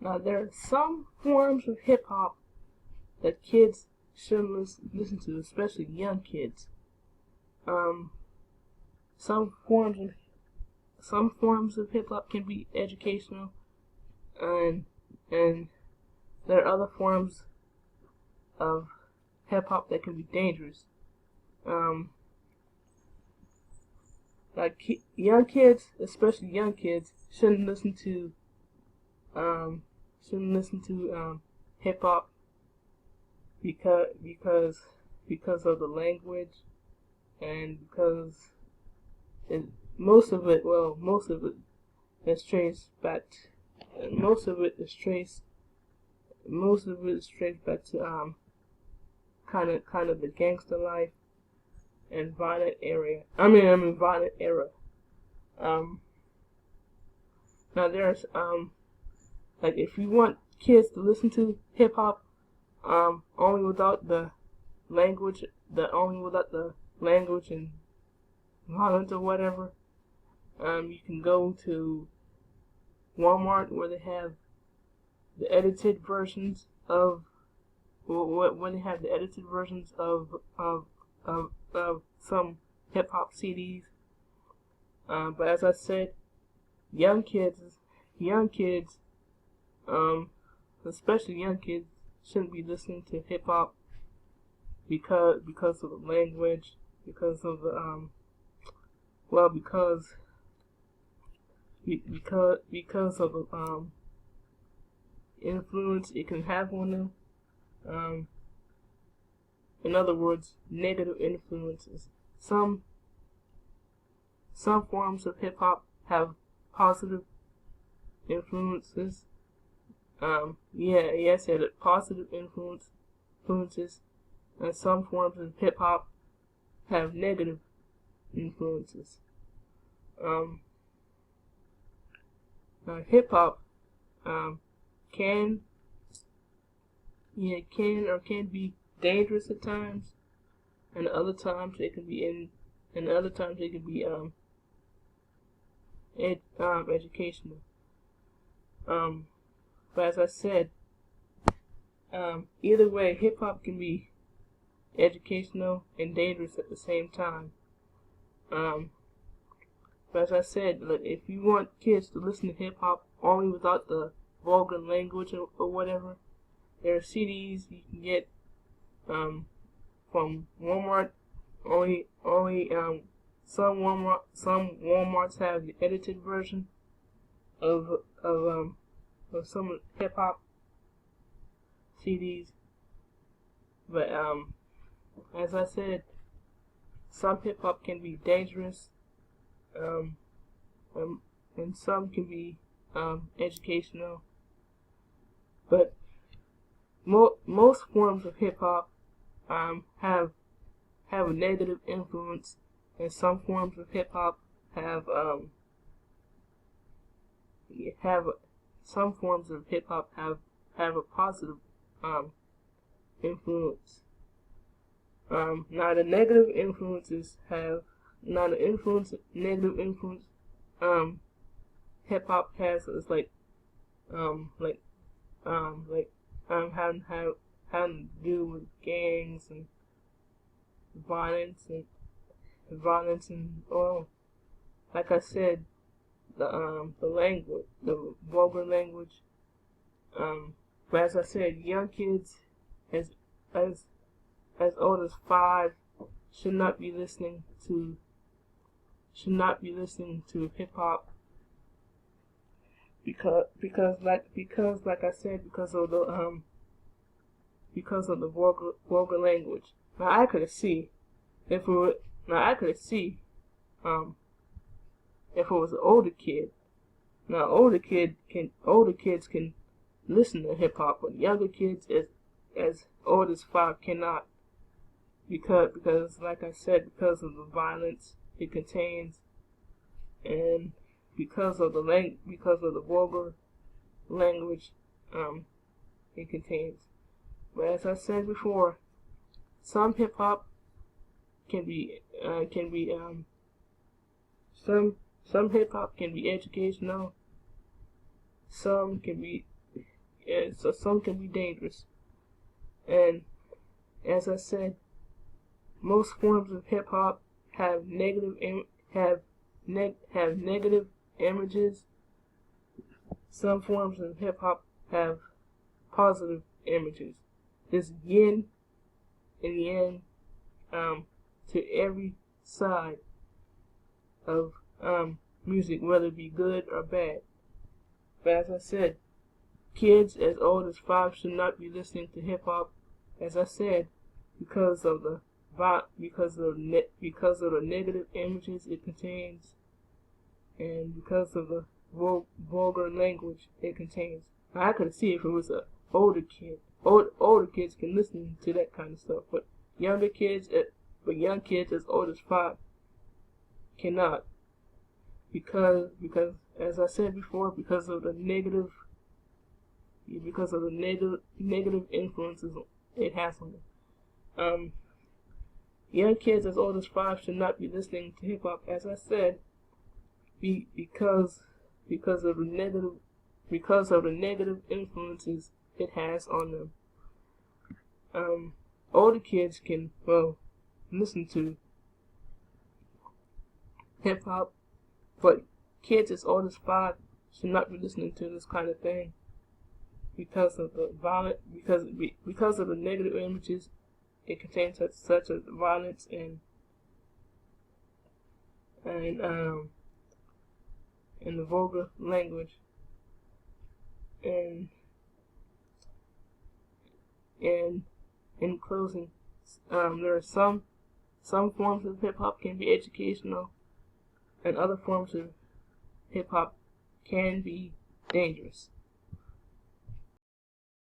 Now there are some forms of hip hop that kids shouldn't listen to, especially young kids. Um, some forms of hip hop can be educational, and and there are other forms of hip hop that can be dangerous. Um, like young kids, especially young kids, um, shouldn't listen to hip hop because of the language, and because it, most of it is traced back. Most of it is traced. Most of it is traced back to kind of the gangster life and violent area. Violent era. Um, Now there's like if you want kids to listen to hip hop only without the language, and violence or whatever, you can go to Walmart where they have the edited versions of when they have the edited versions of some hip hop CDs. But as I said, young kids, young kids, um, especially young kids, shouldn't be listening to hip hop because of the language, because of the well because of the influence it can have on them. In other words, negative influences. Some forms of hip hop have positive influences. Yes, it had positive influences, and some forms of hip hop have negative influences. Hip hop can can be dangerous at times, and other times it can be educational. But as I said, either way, hip hop can be educational and dangerous at the same time. But as I said, like, if you want kids to listen to hip hop only without the vulgar language or whatever, there are CDs you can get from Walmart. Only some Walmarts have the edited version of some hip hop CDs. But as I said, some hip hop can be dangerous, um, and some can be educational. But most forms of hip hop have a negative influence, and some forms of hip hop have some forms of hip hop have a positive influence. Now the negative influences have now the influence negative influence hip hop has is like having to do with gangs and violence and like I said, the language, the vulgar language. But as I said, young kids as as as old as 5 should not be listening to hip hop because like I said, because of the vulgar language. Now I could see if it were now I could see if it was an older kid. Now older kids can listen to hip hop, but younger kids as old as 5 cannot, because like I said, because of the violence it contains, and because of the vulgar language it contains. But as I said before, some hip hop can be some hip hop can be educational. Some can be so some can be dangerous. And as I said, most forms of hip hop have negative images. Some forms of hip hop have positive images. There's yin and yang to every side of music, whether it be good or bad. But as I said, kids as old as 5 should not be listening to hip hop. As I said, because of the negative images it contains, and because of the vulgar language it contains. Now, I could see if it was an older kid. Older kids can listen to that kind of stuff, but young kids as old as 5 cannot, because as I said before, because of the negative influences it has on them. Young kids as old as 5 should not be listening to hip hop, as I said, because of the negative influences it has on them. Older kids can listen to hip hop, but kids as old as 5 should not be listening to this kind of thing because of the because of the negative images it contains, such as violence and the vulgar language. And in closing, there are some forms of hip hop can be educational, and other forms of hip hop can be dangerous.